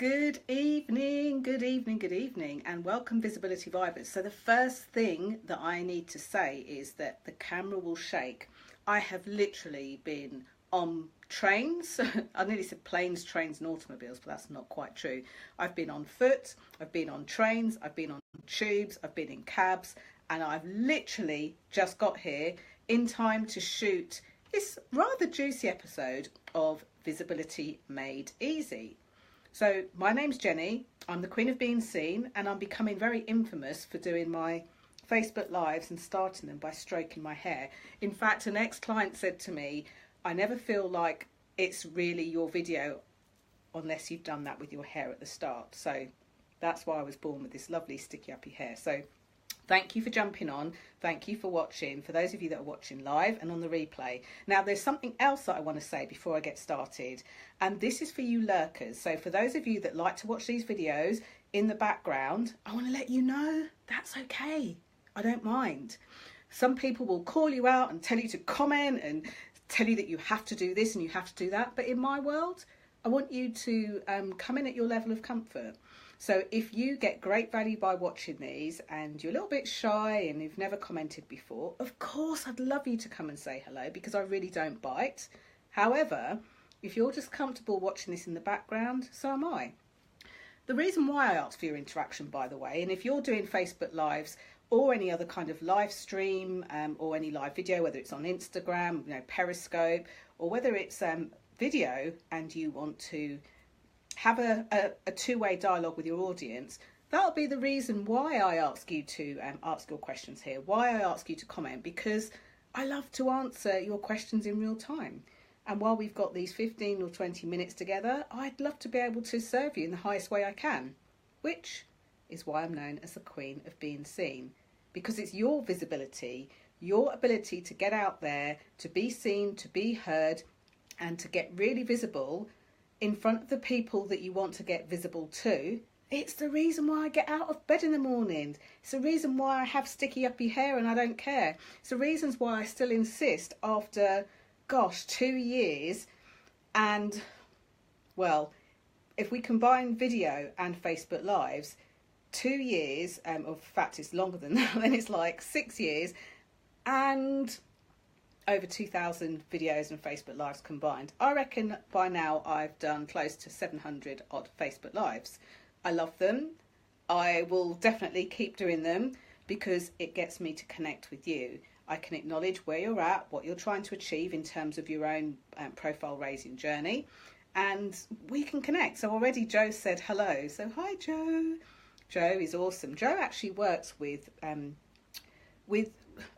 Good evening, good evening, good evening, and welcome Visibility Vibers. So the first thing that I need to say is that the camera will shake. I have literally been on trains. I nearly said planes, trains and automobiles, but that's not quite true. I've been on foot, I've been on trains, I've been on tubes, I've been in cabs, and I've literally just got here in time to shoot this rather juicy episode of Visibility Made Easy. So my name's Jenny, I'm the Queen of Being Seen, and I'm becoming very infamous for doing my Facebook Lives and starting them by stroking my hair. In fact, an ex-client said to me, I never feel like it's really your video unless you've done that with your hair at the start. So that's why I was born with this lovely sticky uppy hair. So thank you for jumping on. Thank you for watching, for those of you that are watching live and on the replay. Now, there's something else that I want to say before I get started, and this is for you lurkers. So for those of you that like to watch these videos in the background, I want to let you know that's okay. I don't mind. Some people will call you out and tell you to comment and tell you that you have to do this and you have to do that. But in my world, I want you to come in at your level of comfort. So if you get great value by watching these and you're a little bit shy and you've never commented before, of course I'd love you to come and say hello because I really don't bite. However, if you're just comfortable watching this in the background, so am I. The reason why I asked for your interaction, by the way, and if you're doing Facebook Lives or any other kind of live stream or any live video, whether it's on Instagram, Periscope, or whether it's video and you want to have a two-way dialogue with your audience, that'll be the reason why I ask you to ask your questions here, why I ask you to comment, because I love to answer your questions in real time. And while we've got these 15 or 20 minutes together, I'd love to be able to serve you in the highest way I can, which is why I'm known as the Queen of Being Seen, because it's your visibility, your ability to get out there, to be seen, to be heard, and to get really visible in front of the people that you want to get visible to. It's the reason why I get out of bed in the morning. It's the reason why I have sticky uppy hair and I don't care. It's the reasons why I still insist after, 2 years. And, well, if we combine video and Facebook Lives, 2 years, of in fact it's longer than that, then it's like 6 years, and over 2,000 videos and Facebook Lives combined. I reckon by now I've done close to 700 odd Facebook Lives. I love them. I will definitely keep doing them because it gets me to connect with you. I can acknowledge where you're at, what you're trying to achieve in terms of your own profile raising journey, and we can connect. So already Joe said hello. So hi Joe. Joe is awesome. Joe actually works with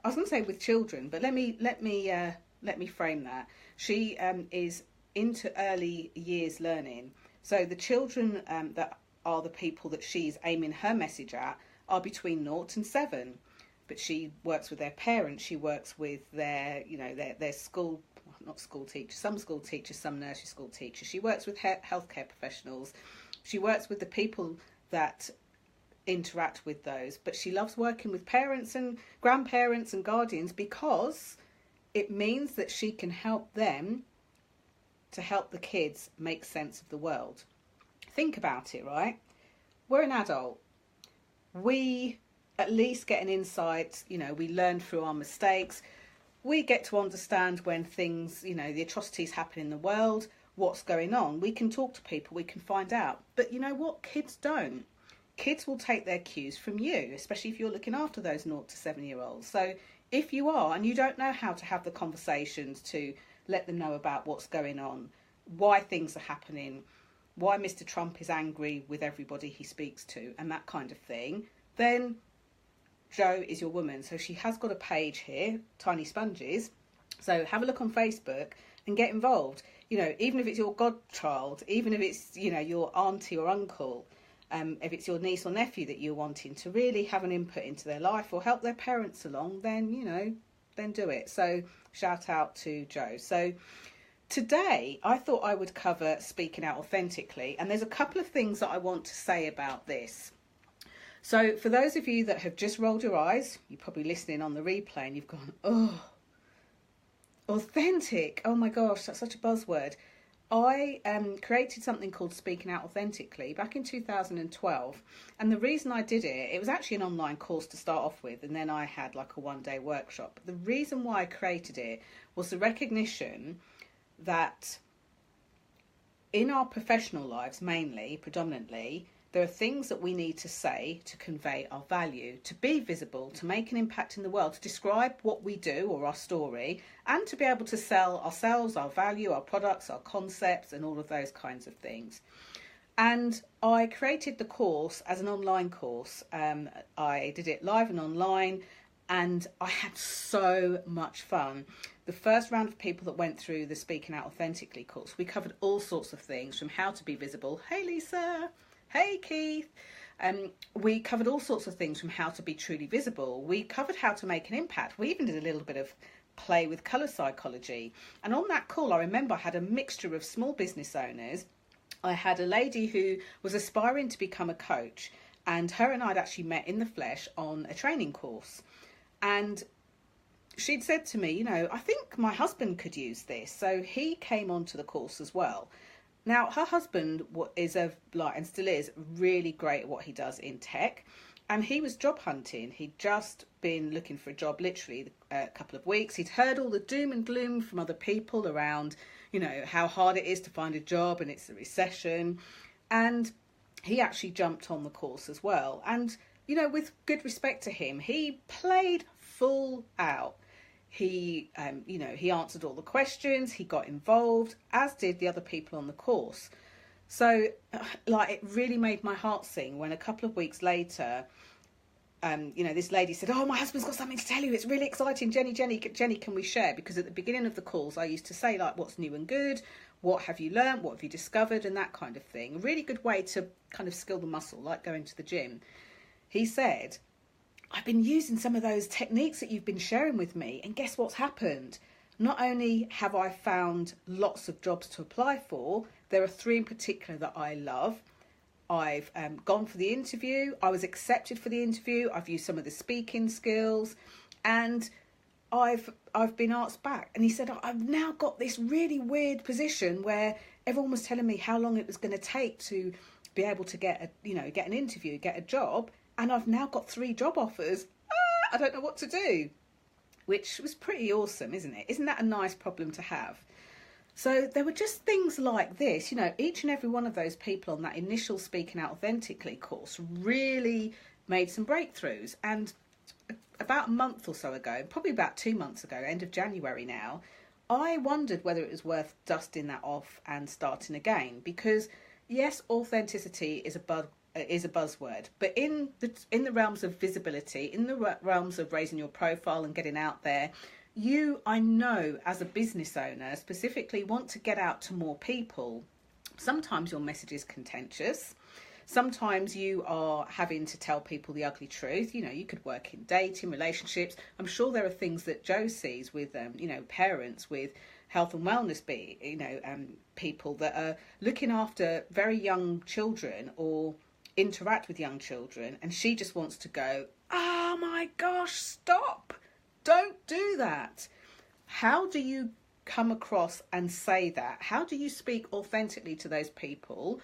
I was going to say with children, but let me frame that. She is into early years learning. So the children that are the people that she's aiming her message at are between 0 and 7. But she works with their parents. She works with their school, not school teachers, some school teachers, some nursery school teachers. She works with healthcare professionals. She works with the people that interact with those, but she loves working with parents and grandparents and guardians because it means that she can help them to help the kids make sense of the world. Think about it, right? We're an adult. We at least get an insight, we learn through our mistakes. We get to understand when things, the atrocities happen in the world, what's going on. We can talk to people, we can find out. But you know what? Kids don't. Kids will take their cues from you, especially if you're looking after those 0 to 7-year-olds. So if you are, and you don't know how to have the conversations to let them know about what's going on, why things are happening, why Mr. Trump is angry with everybody he speaks to, and that kind of thing, then Jo is your woman. So she has got a page here, Tiny Sponges. So have a look on Facebook and get involved. Even if it's your godchild, even if it's, your auntie or uncle, if it's your niece or nephew that you're wanting to really have an input into their life or help their parents along, then, then do it. So shout out to Jo. So today I thought I would cover speaking out authentically. And there's a couple of things that I want to say about this. So for those of you that have just rolled your eyes, you're probably listening on the replay and you've gone, oh, authentic. Oh my gosh, that's such a buzzword. I created something called Speaking Out Authentically back in 2012. And the reason I did it, it was actually an online course to start off with, and then I had like a one-day workshop. But the reason why I created it was the recognition that in our professional lives, mainly, predominantly, there are things that we need to say to convey our value, to be visible, to make an impact in the world, to describe what we do or our story, and to be able to sell ourselves, our value, our products, our concepts, and all of those kinds of things. And I created the course as an online course. I did it live and online, and I had so much fun. The first round of people that went through the Speaking Out Authentically course, we covered all sorts of things, from how to be visible. Hey, Lisa. Hey, Keith. We covered all sorts of things, from how to be truly visible. We covered how to make an impact. We even did a little bit of play with colour psychology. And on that call, I remember I had a mixture of small business owners. I had a lady who was aspiring to become a coach, and her and I'd actually met in the flesh on a training course. And she'd said to me, you know, I think my husband could use this. So he came onto the course as well. Now, her husband is and still is really great at what he does in tech, and he was job hunting. He'd just been looking for a job literally a couple of weeks. He'd heard all the doom and gloom from other people around, you know, how hard it is to find a job and it's a recession, and he actually jumped on the course as well. And, you know, with good respect to him, he played full out. He, he answered all the questions, he got involved, as did the other people on the course. So, it really made my heart sing when a couple of weeks later, this lady said, oh, my husband's got something to tell you. It's really exciting. Jenny, can we share? Because at the beginning of the calls, I used to say, what's new and good? What have you learned? What have you discovered? And that kind of thing. A really good way to kind of skill the muscle, like going to the gym. He said, I've been using some of those techniques that you've been sharing with me, and guess what's happened? Not only have I found lots of jobs to apply for, there are 3 in particular that I love. I've gone for the interview, I was accepted for the interview, I've used some of the speaking skills, and I've been asked back. And he said, I've now got this really weird position where everyone was telling me how long it was going to take to be able to get an interview, get a job. And I've now got 3 job offers. I don't know what to do. Which was pretty awesome, isn't it? Isn't that a nice problem to have? So there were just things like this. You know, each and every one of those people on that initial Speaking Out Authentically course really made some breakthroughs. And about a month or so ago, probably about 2 months ago, end of January now, I wondered whether it was worth dusting that off and starting again. Because, yes, authenticity is a buzzword, but in the realms of visibility, in the realms of raising your profile and getting out there, I know as a business owner specifically want to get out to more people. Sometimes your message is contentious. Sometimes you are having to tell people the ugly truth. You know, you could work in dating, relationships. I'm sure there are things that Joe sees with, parents with health and wellness, people that are looking after very young children or interact with young children, and she just wants to go, oh my gosh, stop, don't do that. How do you come across and say that? How do you speak authentically to those people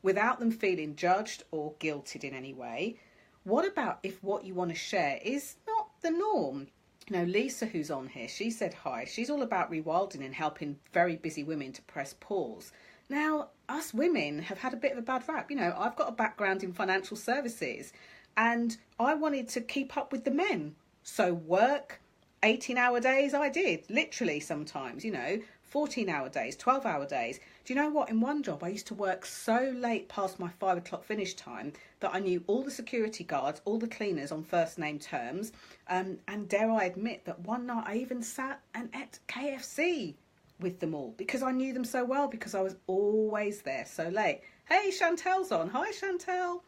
without them feeling judged or guilted in any way? What about if what you want to share is not the norm? You know, Lisa, who's on here, she said hi. She's all about rewilding and helping very busy women to press pause. Now, us women have had a bit of a bad rap. You know, I've got a background in financial services, and I wanted to keep up with the men. So work 18-hour days, I did, literally sometimes, 14-hour days, 12-hour days. Do you know what? In one job, I used to work so late past my 5 o'clock finish time that I knew all the security guards, all the cleaners on first name terms. And dare I admit that one night I even sat and ate KFC with them all because I knew them so well, because I was always there so late. Hey, Chantel's on. Hi, Chantel.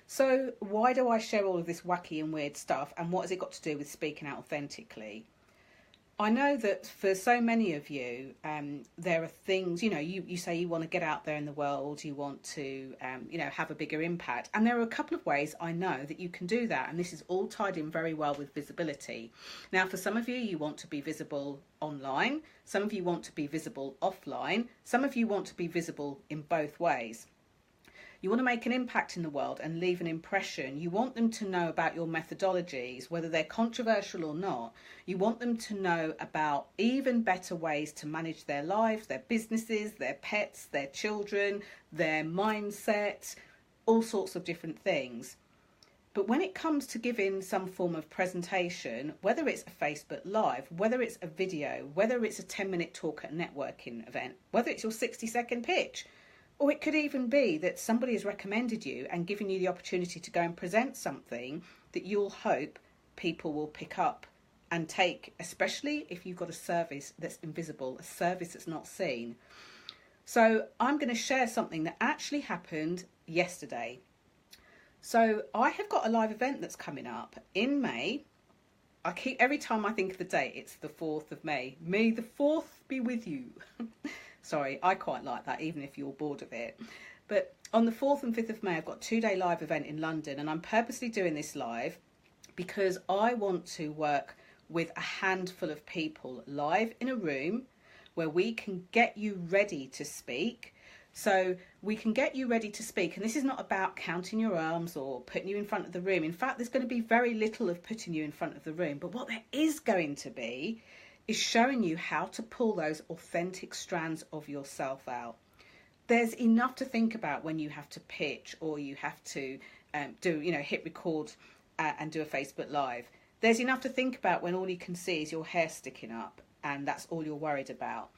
So why do I share all of this wacky and weird stuff, and what has it got to do with speaking out authentically? I know that for so many of you, there are things, you say you want to get out there in the world, you want to, have a bigger impact. And there are a couple of ways I know that you can do that. And this is all tied in very well with visibility. Now, for some of you, you want to be visible online. Some of you want to be visible offline. Some of you want to be visible in both ways. You want to make an impact in the world and leave an impression. You want them to know about your methodologies, whether they're controversial or not. You want them to know about even better ways to manage their lives, their businesses, their pets, their children, their mindset, all sorts of different things. But when it comes to giving some form of presentation, whether it's a Facebook Live, whether it's a video, whether it's a 10-minute talk at a networking event, whether it's your 60-second pitch, or it could even be that somebody has recommended you and given you the opportunity to go and present something that you'll hope people will pick up and take, especially if you've got a service that's invisible, a service that's not seen. So I'm going to share something that actually happened yesterday. So I have got a live event that's coming up in May. Every time I think of the date, it's the 4th of May. May the 4th be with you. Sorry, I quite like that, even if you're bored of it. But on the 4th and 5th of May, I've got a 2-day live event in London, and I'm purposely doing this live because I want to work with a handful of people live in a room where we can get you ready to speak. So we can get you ready to speak, and this is not about counting your arms or putting you in front of the room. In fact, there's going to be very little of putting you in front of the room, but what there is going to be is showing you how to pull those authentic strands of yourself out. There's enough to think about when you have to pitch or you have to hit record and do a Facebook Live. There's enough to think about when all you can see is your hair sticking up and that's all you're worried about.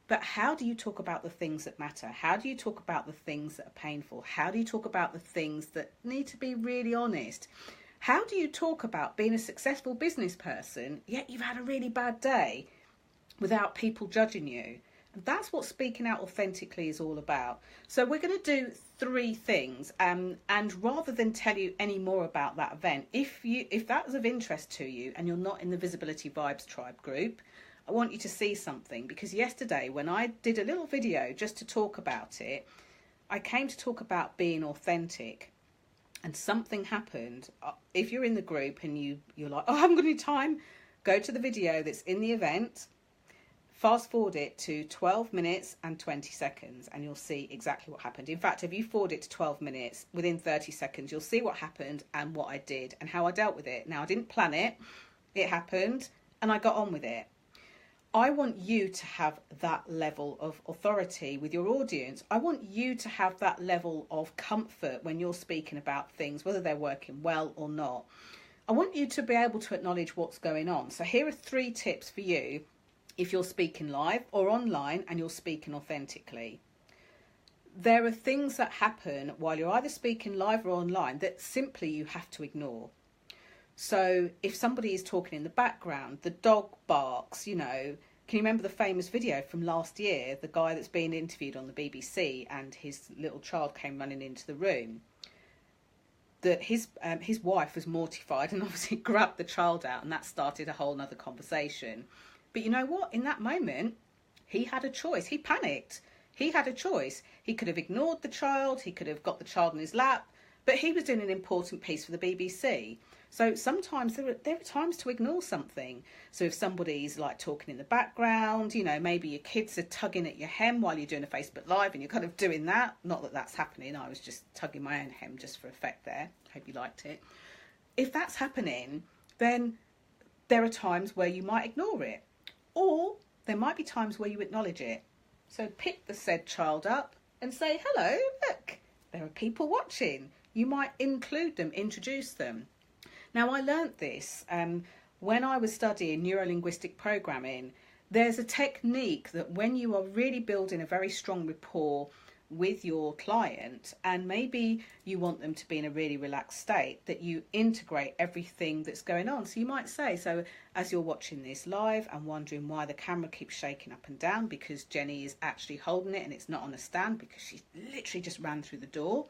But how do you talk about the things that matter? How do you talk about the things that are painful? How do you talk about the things that need to be really honest? How do you talk about being a successful business person, yet you've had a really bad day without people judging you? And that's what speaking out authentically is all about. So we're going to do 3 things. And rather than tell you any more about that event, if that is of interest to you and you're not in the Visibility Vibes Tribe group, I want you to see something, because yesterday when I did a little video just to talk about it, I came to talk about being authentic. And something happened. If you're in the group and you're like, oh, I haven't got any time, go to the video that's in the event, fast forward it to 12 minutes and 20 seconds, and you'll see exactly what happened. In fact, if you forward it to 12 minutes, within 30 seconds, you'll see what happened and what I did and how I dealt with it. Now, I didn't plan it. It happened and I got on with it. I want you to have that level of authority with your audience. I want you to have that level of comfort when you're speaking about things, whether they're working well or not. I want you to be able to acknowledge what's going on. So here are 3 tips for you if you're speaking live or online and you're speaking authentically. There are things that happen while you're either speaking live or online that simply you have to ignore. So if somebody is talking in the background, the dog barks, can you remember the famous video from last year, the guy that's being interviewed on the BBC and his little child came running into the room? That his wife was mortified and obviously grabbed the child out, and that started a whole nother conversation. But you know what? In that moment, he had a choice. He panicked. He had a choice. He could have ignored the child. He could have got the child in his lap. But he was doing an important piece for the BBC. So sometimes there are times to ignore something. So if somebody's like talking in the background, maybe your kids are tugging at your hem while you're doing a Facebook Live and you're kind of doing that. Not that that's happening. I was just tugging my own hem just for effect there. Hope you liked it. If that's happening, then there are times where you might ignore it. Or there might be times where you acknowledge it. So pick the said child up and say, hello, look, there are people watching. You might include them, introduce them. Now, I learnt this when I was studying neuro-linguistic programming. There's a technique that when you are really building a very strong rapport with your client, and maybe you want them to be in a really relaxed state, that you integrate everything that's going on. So you might say, so as you're watching this live and wondering why the camera keeps shaking up and down, because Jenny is actually holding it and it's not on a stand because she literally just ran through the door.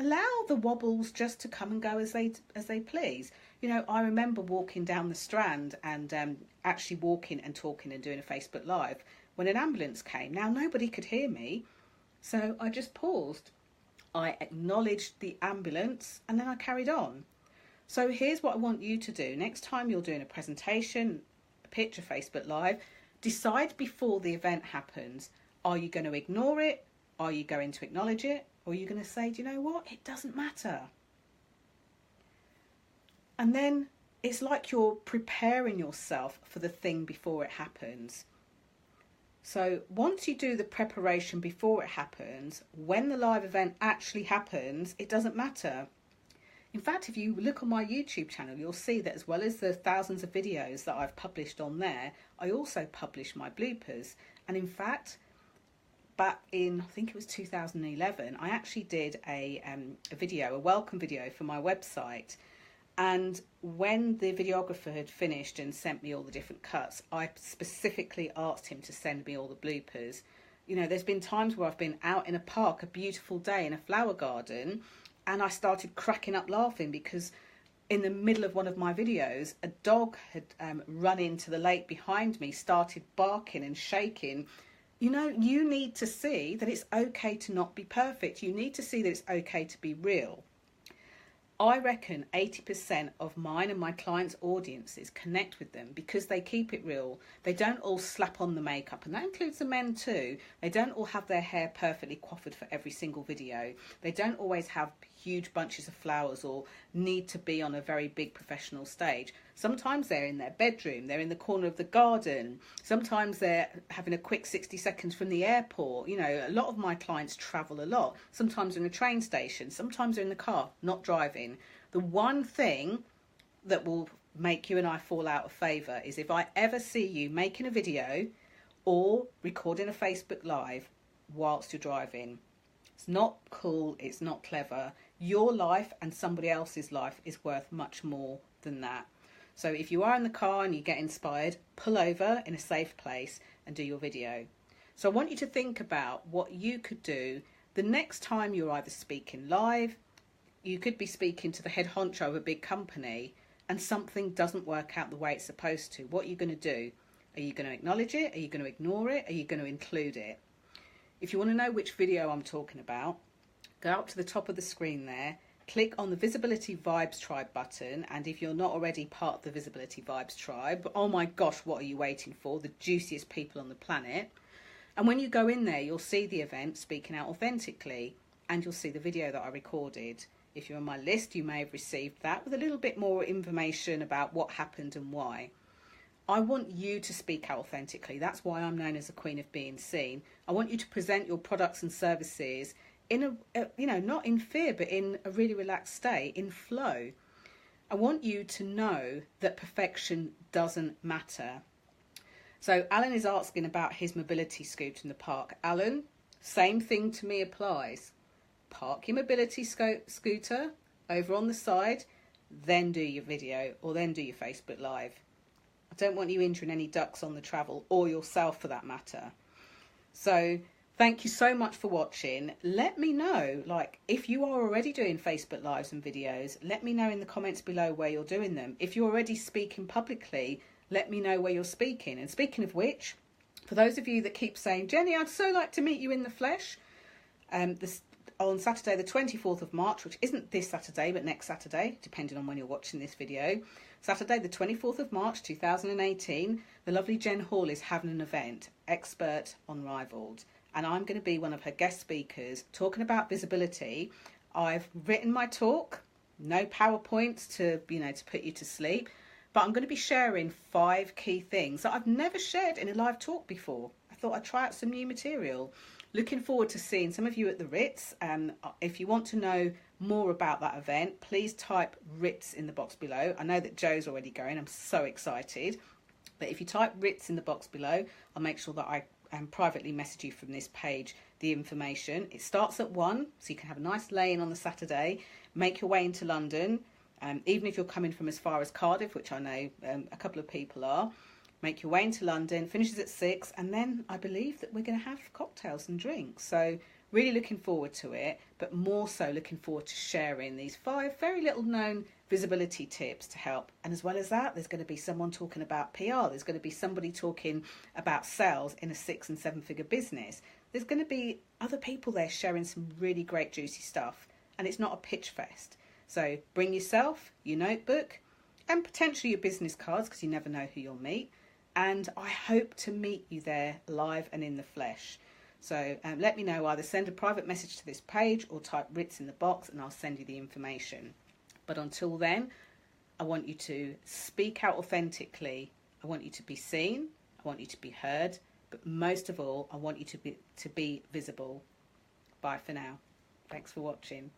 allow the wobbles just to come and go as they please. You know, I remember walking down the Strand and actually walking and talking and doing a Facebook Live when an ambulance came. Now, nobody could hear me, so I just paused. I acknowledged the ambulance and then I carried on. So here's what I want you to do. Next time you're doing a presentation, a pitch, a Facebook Live, decide before the event happens, are you going to ignore it? Are you going to acknowledge it? Or are you going to say, do you know what? It doesn't matter. And then it's like you're preparing yourself for the thing before it happens. So once you do the preparation before it happens, when the live event actually happens, it doesn't matter. In fact, if you look on my YouTube channel, you'll see that as well as the thousands of videos that I've published on there, I also publish my bloopers. And in fact, back in, I think it was 2011, I actually did a video, a welcome video for my website. And when the videographer had finished and sent me all the different cuts, I specifically asked him to send me all the bloopers. You know, there's been times where I've been out in a park, a beautiful day in a flower garden, and I started cracking up laughing because in the middle of one of my videos, a dog had run into the lake behind me, started barking and shaking. You know, you need to see that it's okay to not be perfect. You need to see that it's okay to be real. I reckon 80% of mine and my clients' audiences connect with them because they keep it real. They don't all slap on the makeup, and that includes the men too. They don't all have their hair perfectly coiffed for every single video. They don't always have huge bunches of flowers or need to be on a very big professional stage. Sometimes they're in their bedroom, they're in the corner of the garden. Sometimes they're having a quick 60 seconds from the airport. You know, a lot of my clients travel a lot. Sometimes they're in a train station, sometimes they're in the car, not driving. The one thing that will make you and I fall out of favour is if I ever see you making a video or recording a Facebook Live whilst you're driving. It's not cool, it's not clever. Your life and somebody else's life is worth much more than that. So if you are in the car and you get inspired, pull over in a safe place and do your video. So I want you to think about what you could do the next time you're either speaking live, you could be speaking to the head honcho of a big company and something doesn't work out the way it's supposed to. What are you going to do? Are you going to acknowledge it? Are you going to ignore it? Are you going to include it? If you want to know which video I'm talking about, go up to the top of the screen there, click on the Visibility Vibes Tribe button, and if you're not already part of the Visibility Vibes Tribe, oh my gosh, what are you waiting for? The juiciest people on the planet. And when you go in there, you'll see the event Speaking Out Authentically, and you'll see the video that I recorded. If you're on my list, you may have received that with a little bit more information about what happened and why. I want you to speak out authentically. That's why I'm known as the Queen of Being Seen. I want you to present your products and services in a you know, not in fear, but in a really relaxed state, in flow. I want you to know that perfection doesn't matter. So Alan is asking about his mobility scooter in the park. Alan, same thing to me applies. Park your mobility scooter over on the side, then do your video or then do your Facebook Live. I don't want you injuring any ducks on the travel or yourself for that matter. So thank you so much for watching. Let me know, like, if you are already doing Facebook Lives and videos, let me know in the comments below where you're doing them. If you're already speaking publicly, let me know where you're speaking. And speaking of which, for those of you that keep saying, Jenny, I'd so like to meet you in the flesh, on Saturday the 24th of March, which isn't this Saturday but next Saturday, depending on when you're watching this video, Saturday the 24th of March 2018, the lovely Jen Hall is having an event, Expert Unrivaled, and I'm going to be one of her guest speakers talking about visibility. I've written my talk, no PowerPoints to, you know, to put you to sleep, but I'm going to be sharing 5 key things that I've never shared in a live talk before. I thought I'd try out some new material. Looking forward to seeing some of you at the Ritz. If you want to know more about that event, please type Ritz in the box below. I know that Joe's already going. I'm so excited. But if you type Ritz in the box below, I'll make sure that I privately message you from this page the information. It starts at 1, so you can have a nice lay-in on the Saturday. Make your way into London. Even if you're coming from as far as Cardiff, which I know a couple of people are, make your way into London, finishes at 6, and then I believe that we're going to have cocktails and drinks. So really looking forward to it, but more so looking forward to sharing these 5 very little known visibility tips to help. And as well as that, there's going to be someone talking about PR. There's going to be somebody talking about sales in a 6 and 7 figure business. There's going to be other people there sharing some really great juicy stuff. And it's not a pitch fest. So bring yourself, your notebook, and potentially your business cards, because you never know who you'll meet. And I hope to meet you there live and in the flesh. So let me know, either send a private message to this page or type Ritz in the box and I'll send you the information. But until then, I want you to speak out authentically. I want you to be seen. I want you to be heard. But most of all, I want you to be visible. Bye for now. Thanks for watching.